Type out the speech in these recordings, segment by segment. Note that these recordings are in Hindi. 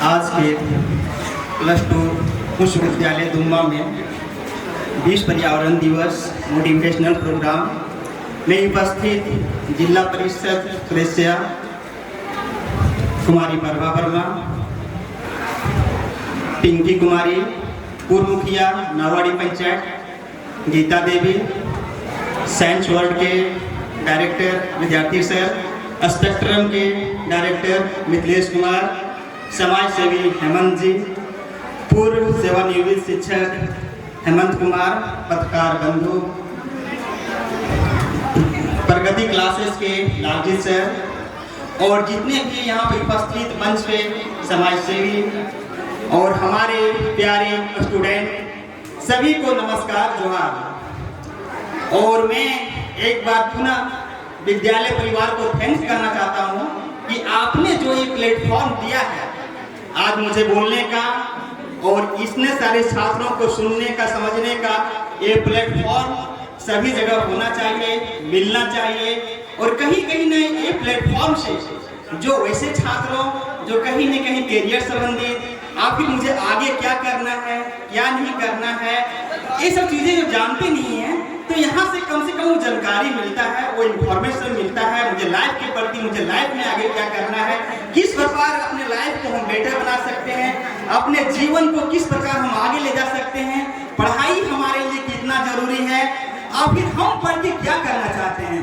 आज के +2 पुष्प विद्यालय दुम्बा में विश्व पर्यावरण दिवस मोटिवेशनल प्रोग्राम में उपस्थित जिला परिषद सदस्य कुमारी प्रभा वर्मा, पिंकी कुमारी, पूर्व मुखिया नावाड़ी पंचायत गीता देवी, साइंस वर्ल्ड के डायरेक्टर विद्यार्थी सर, स्पेक्ट्रम के डायरेक्टर मिथिलेश कुमार, समाज सेवी हेमंत जी, पूर्व सेवानिवृत्त शिक्षक हेमंत कुमार, पत्रकार बंधु, प्रगति क्लासेस के लालजी सर और जितने भी यहाँ पर उपस्थित मंच पे समाज सेवी और हमारे प्यारे स्टूडेंट सभी को नमस्कार जोहार। और मैं एक बार पुनः विद्यालय परिवार को थैंक्स करना चाहता हूँ कि आपने जो ये प्लेटफॉर्म दिया है आज मुझे बोलने का और इतने सारे छात्रों को सुनने का, समझने का, ये प्लेटफॉर्म सभी जगह होना चाहिए, मिलना चाहिए। और कहीं कहीं ना ये प्लेटफॉर्म से जो वैसे छात्रों जो कहीं न कहीं कैरियर संबंधित आखिर मुझे आगे क्या करना है, क्या नहीं करना है, ये सब चीज़ें जो जानते नहीं हैं, तो यहाँ से कम जानकारी मिलता है, वो इन्फॉर्मेशन मिलता है मुझे लाइफ के प्रति, मुझे लाइफ में आगे क्या करना है, किस प्रकार अपने लाइफ को हम बेटर बना सकते हैं, अपने जीवन को किस प्रकार हम आगे ले जा सकते हैं, पढ़ाई हमारे लिए कितना जरूरी है, आखिर हम पढ़ के क्या करना चाहते हैं।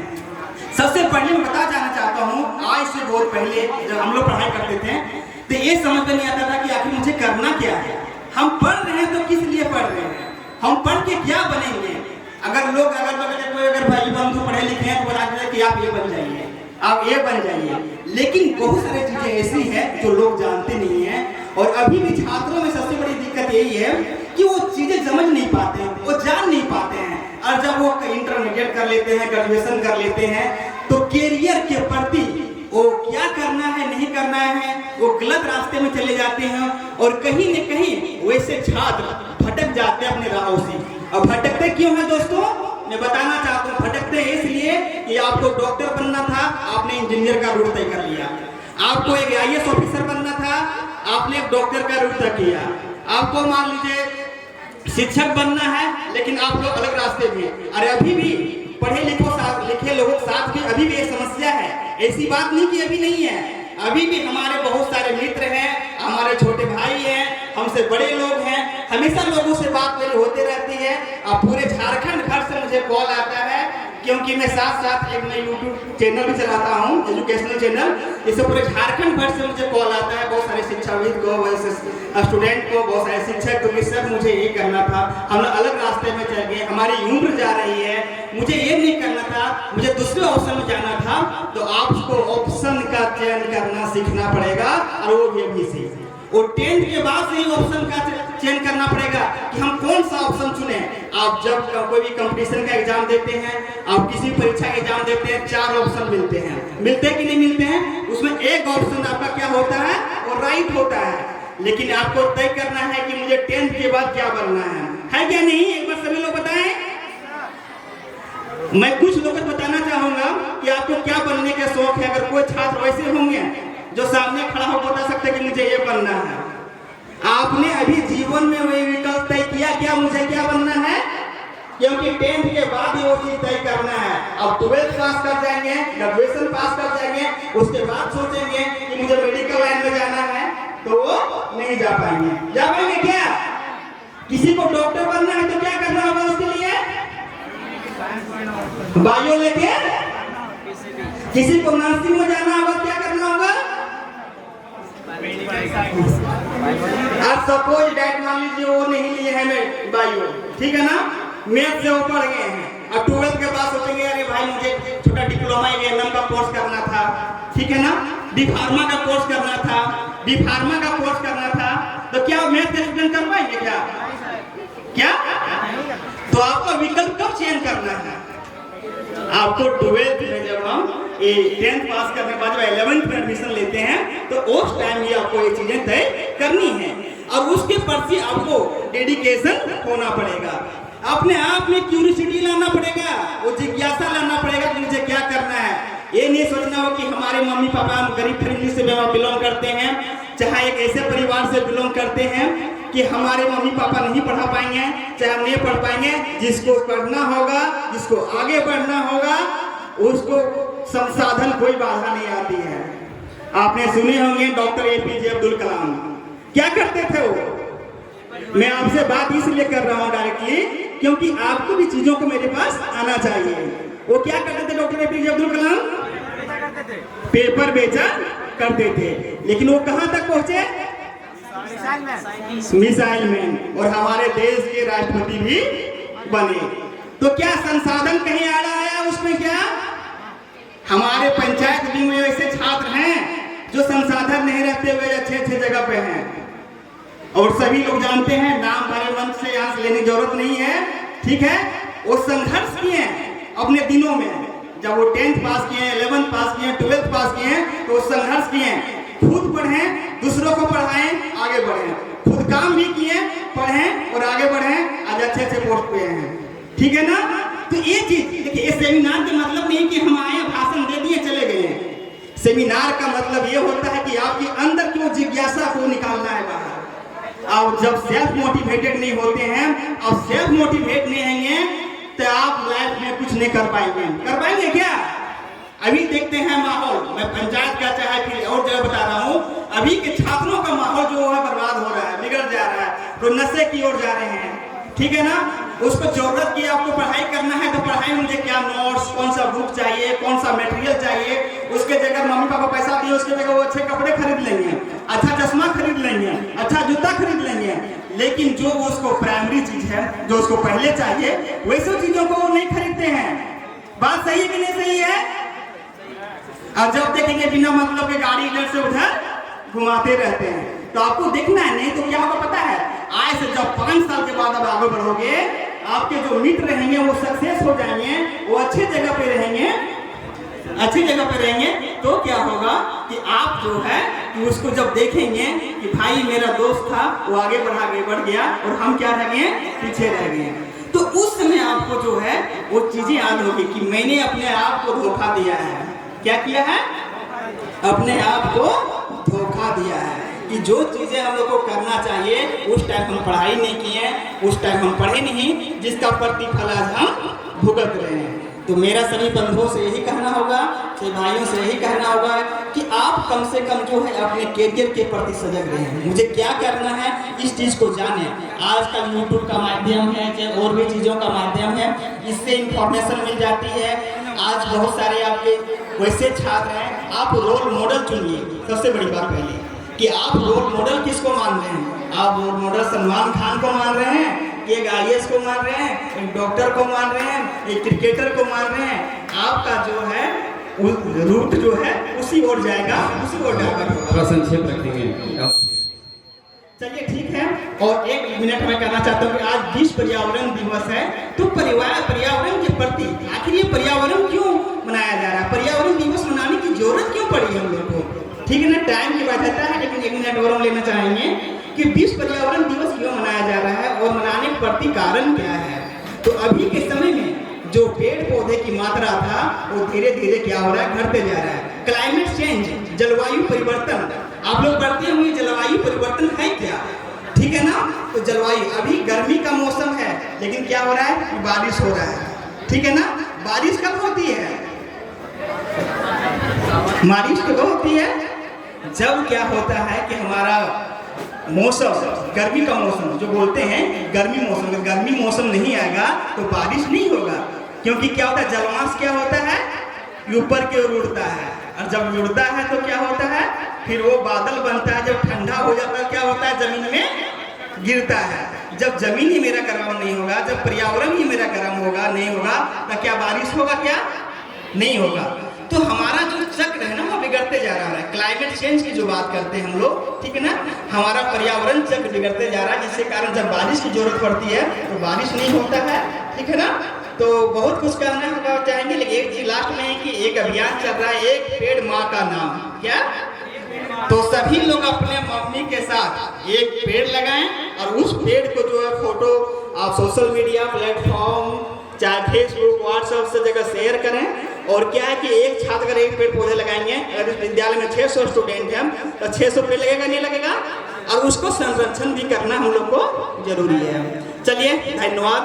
सबसे पहले मैं बता जाना चाहता हूँ, आज से बहुत पहले जब हम लोग पढ़ाई करते थे तो ये समझ में नहीं आता था कि आखिर मुझे करना क्या है। हम पढ़ रहे हैं तो किस लिए पढ़ रहे हैं, हम पढ़ के क्या बनेंगे। अगर लोग अगर भाई बंधु पढ़े लिखे हैं तो बताते हैं कि आप ये बन जाइए, आप ये बन जाइए, लेकिन बहुत सारी चीजें ऐसी हैं जो लोग जानते नहीं हैं। और अभी भी छात्रों में सबसे बड़ी दिक्कत यही है कि वो चीजें समझ नहीं पाते हैं, वो जान नहीं पाते हैं। और जब वो इंटरमीडिएट कर लेते हैं, ग्रेजुएशन कर लेते हैं, तो कैरियर के प्रति वो क्या करना है, नहीं करना है, वो गलत रास्ते में चले जाते हैं। और कहीं न कहीं वैसे छात्र भटक जाते हैं अपने राहों से। अब भटकते क्यों हैं दोस्तों, मैं बताना चाहता हूँ। भटकते हैं इसलिए कि आपको डॉक्टर बनना था, आपने इंजीनियर का रूट तय कर लिया। आपको एक IAS ऑफिसर बनना था, आपने एक डॉक्टर का रूट तय किया। आपको मान लीजिए शिक्षक बनना है, लेकिन आप लोग अलग रास्ते भी। अरे अभी भी पढ़े लिखे लोगों के साथ भी अभी भी एक समस्या है। ऐसी बात नहीं कि अभी नहीं है, अभी भी हमारे बहुत सारे मित्र हैं, हमारे छोटे भाई हैं, हमसे बड़े लोग हैं, हमेशा लोगों से बात मेरी होते रहती है। अब पूरे झारखंड भर से मुझे कॉल आता है, क्योंकि मैं साथ साथ एक मैं YouTube चैनल भी चलाता हूँ, एजुकेशनल चैनल। इससे पूरे झारखंड भर से मुझे कॉल आता है, बहुत सारे शिक्षाविद को, वैसे स्टूडेंट को, बहुत सारे शिक्षक को, सर मुझे ये करना था, हम लोग अलग रास्ते में चल गए, हमारी उम्र जा रही है, मुझे ये नहीं करना था, मुझे दूसरे ऑप्शन में जाना था। तो आपको ऑप्शन का चयन करना सीखना पड़ेगा, और वो भी अभी से। और 10th के बाद से ही ऑप्शन का चयन करना पड़ेगा कि हम कौन सा ऑप्शन चुने। आप जब कोई भी कंपटीशन का एग्जाम देते हैं, आप किसी परीक्षा का एग्जाम देते हैं, 4 ऑप्शन मिलते हैं, मिलते कि नहीं मिलते हैं। उसमें एक ऑप्शन आपका क्या होता है, और राइट होता है। लेकिन आपको तय करना है कि मुझे 10th के बाद क्या बनना है क्या नहीं। एक बार सभी लोग बताएं। मैं कुछ लोगों को बताना चाहूंगा कि आपको क्या बनने का शौक है। अगर कोई छात्र वैसे होंगे जो सामने खड़ा हो बता सकते कि मुझे ये बनना है। आपने अभी जीवन में वही विकल्प तय किया क्या, मुझे क्या बनना है, क्योंकि 10th के बाद ही वो चीज तय करना है। अब 12th पास कर जाएंगे, ग्रेजुएशन पास कर जाएंगे, उसके बाद सोचेंगे कि मुझे मेडिकल लाइन में जाना है, तो वो नहीं जा पाएंगे। जा पाएंगे क्या? किसी को डॉक्टर बनना है तो क्या करना होगा उसके लिए, बायो लेके। किसी को नर्सिंग में जाना होगा, क्या करना होगा। आज सपोज डेट मान लीजिए वो नहीं लिए है मैं बायो, ठीक है ना, मैथ से वो पढ़ गए हैं। अब 12th के बाद सोचेंगे अरे भाई मुझे छोटा डिप्लोमा ANM का कोर्स करना था, ठीक है ना, डी फार्मा का कोर्स करना था, बी फार्मा का कोर्स करना था, तो क्या मैथ के स्टूडेंट कर पाएंगे क्या? तो आपका विकल्प कब चयन करना है, आपको 12th में जब हम 10th पास करने के बाद जब 11th में एडमिशन लेते हैं तो उस टाइम ही आपको ये चीजें तय करनी है। और उसके प्रति आपको डेडिकेशन होना पड़ेगा, अपने आप में क्यूरियोसिटी लाना पड़ेगा, वो जिज्ञासा लाना पड़ेगा कि मुझे क्या करना है। ये नहीं सोचना हो कि हमारे मम्मी पापा गरीब फैमिली से बिलोंग करते हैं, चाहे एक ऐसे परिवार से बिलोंग करते हैं कि हमारे मम्मी पापा नहीं पढ़ा पाएंगे, चाहे हम नहीं पढ़ पाएंगे, जिसको पढ़ना होगा, जिसको आगे बढ़ना होगा, उसको संसाधन कोई बाधा नहीं आती है। आपने सुने होंगे डॉक्टर APJ अब्दुल कलाम क्या करते थे वो। मैं आपसे बात इसलिए कर रहा हूँ डायरेक्टली क्योंकि आपको भी चीजों को मेरे पास आना चाहिए। वो क्या करते थे doctor APJ Abdul Kalam? Paper बेचा करते थे, लेकिन वो कहां तक पहुंचे? मिसाइल मैन, और हमारे देश के राष्ट्रपति भी बने। तो क्या संसाधन कहीं आ रहा है उसमें? क्या हमारे पंचायत विंग में ऐसे छात्र हैं जो संसाधन नहीं रहते हुए अच्छे अच्छे जगह पे हैं, और सभी लोग जानते हैं, नाम भरे मंच से यहाँ से लेने की जरूरत नहीं है, ठीक है। वो संघर्ष किए अपने दिनों में, जब वो 10th पास किए, 11th पास किए, 12th पास किए, तो संघर्ष किए, खुद पढ़ें, दूसरों को पढ़ाएं, आगे बढ़ें, खुद काम भी किए, पढ़ें और आगे बढ़ें, आज अच्छे अच्छे पोस्ट पे हैं, ठीक है ना। तो ये चीज देखिए, ये सेमिनार का मतलब नहीं कि हम आए भाषण दे दिए चले गए। सेमिनार का मतलब ये होता है कि आपके अंदर की वो जिज्ञासा को निकालना है बाहर। आप जब सेल्फ मोटिवेटेड नहीं होते हैं, आप सेल्फ मोटिवेट नहीं होंगे, तो आप लाइफ में कुछ नहीं कर पाएंगे। कर पाएंगे क्या? अभी देखते हैं माहौल, मैं पंचायत का चाहे फिर और जगह बता रहा हूँ, अभी के छात्रों का माहौल जो है बर्बाद हो रहा है, बिगड़ जा रहा है, तो नशे की ओर जा रहे हैं, ठीक है ना। उसको जरूरत की आपको पढ़ाई करना है तो पढ़ाई में मुझे क्या नोट्स, कौन सा बुक चाहिए, कौन सा मटेरियल चाहिए, उसके जगह मम्मी पापा पैसा दिए, उसके जगह वो अच्छे कपड़े खरीद लेंगे, अच्छा चश्मा खरीद लेंगे, अच्छा जूता खरीद लेंगे, लेकिन जो उसको प्राइमरी चीज है, जो उसको पहले चाहिए, वैसे चीजों को वो नहीं खरीदते हैं। बात सही है कि नहीं सही है? और जब देखेंगे बिना मतलब के गाड़ी इधर से उधर घुमाते रहते हैं, तो आपको देखना है, नहीं तो क्या होगा पता है, आज से जब 5 साल के बाद अब आगे बढ़ोगे, आपके जो मित्र रहेंगे वो सक्सेस हो जाएंगे, वो अच्छे जगह पे रहेंगे, अच्छी जगह पे रहेंगे, तो क्या होगा कि आप जो है कि उसको जब देखेंगे कि भाई मेरा दोस्त था, वो आगे बढ़ गया और हम क्या रह गए, पीछे रह गए, तो उस समय आपको जो है वो चीजें याद होगी कि मैंने अपने आप को धोखा दिया है। क्या किया है? अपने आप को धोखा दिया है कि जो चीजें हम लोग को करना चाहिए उस टाइम हम पढ़ाई नहीं किए, उस टाइम हम पढ़े नहीं, जिसका प्रतिफल आज हम भुगत रहे हैं। तो मेरा सभी बंधुओं से यही कहना होगा, सभी भाइयों से यही कहना होगा कि आप कम से कम जो है अपने करियर के प्रति सजग रहें। मुझे क्या करना है इस चीज को जाने। आजकल यूट्यूब का माध्यम है, चाहे और भी चीजों का माध्यम है, इससे इंफॉर्मेशन मिल जाती है। आज बहुत सारे आपके वैसे छात्र हैं, आप रोल मॉडल चुनिए। सबसे बड़ी बात पहले कि आप रोल मॉडल किसको मान रहे हैं? आप रोल मॉडल सलमान खान को मान रहे हैं, एक IAS को मान रहे हैं, एक डॉक्टर को मान रहे हैं, एक क्रिकेटर को मान रहे हैं? आपका जो है रूट जो है उसी ओर जाएगा, उसी ओर जाएगा। संक्षेप रखेंगे। चलिए ठीक है। और 1 मिनट में कहना चाहता हूँ कि आज विश्व पर्यावरण दिवस है, तो पर्यावरण के प्रति आखिर ये पर्यावरण क्यों मनाया जा रहा है? पर्यावरण दिवस मनाने की जरूरत क्यों पड़ी हम लोग को? ठीक है ना, टाइम की बाध्यता है, लेकिन 1 मिनट और हम लेना चाहेंगे कि विश्व पर्यावरण दिवस क्यों मनाया जा रहा है और मनाने के प्रति कारण क्या है। तो अभी के समय में जो पेड़ पौधे की मात्रा था वो धीरे धीरे क्या हो रहा है, घटते जा रहा है। क्लाइमेट चेंज, जलवायु परिवर्तन, आप लोग पढ़ते होंगे जलवायु परिवर्तन है क्या, ठीक है ना। तो जलवायु, अभी गर्मी का मौसम है, लेकिन क्या हो रहा है, बारिश हो रहा है, ठीक है ना। बारिश कब होती है? बारिश कब होती है? जब क्या होता है कि हमारा मौसम, गर्मी का मौसम जो बोलते हैं गर्मी मौसम, अगर गर्मी मौसम नहीं आएगा तो बारिश नहीं होगा, क्योंकि क्या होता है, जलवाष्प क्या होता है, ऊपर की ओर उड़ता है, और जब उड़ता है तो क्या होता है, फिर वो बादल बनता है, जब ठंडा हो जाता है क्या होता है, जमीन में गिरता है। जब जमीन ही मेरा गर्म नहीं होगा, जब पर्यावरण ही मेरा गर्म होगा नहीं होगा, तो क्या बारिश होगा? क्या नहीं होगा। तो हमारा जो चक्र है ना वो बिगड़ते जा रहा है। क्लाइमेट चेंज की जो बात करते हैं हम लोग, ठीक है ना, हमारा पर्यावरण चक्र बिगड़ते जा रहा है, जिसके कारण जब बारिश की जरूरत पड़ती है तो बारिश नहीं होता है, ठीक है ना। तो बहुत कुछ कहना होगा चाहेंगे, लेकिन एक चीज लास्ट में है कि एक अभियान चल रहा है, एक पेड़ माँ का नाम, क्या, तो सभी लोग अपने मम्मी के साथ एक पेड़ लगाएं और उस पेड़ को जो है फोटो आप सोशल मीडिया प्लेटफॉर्म चाहे फेसबुक व्हाट्सएप से जगह शेयर करें और क्या है कि एक छात्र अगर एक पेड़ पौधे लगाएंगे, अगर इस विद्यालय में 600 स्टूडेंट हैं तो 600 पेड़ लगेगा नहीं लगेगा, और उसको संरक्षण भी करना हम लोग को जरूरी है। चलिए धन्यवाद।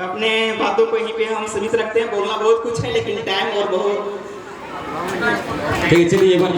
अपने बातों को यहीं पे हम सीमित रखते हैं, बोलना बहुत कुछ है लेकिन टाइम और बहुत ठीक है, चलिए एक बार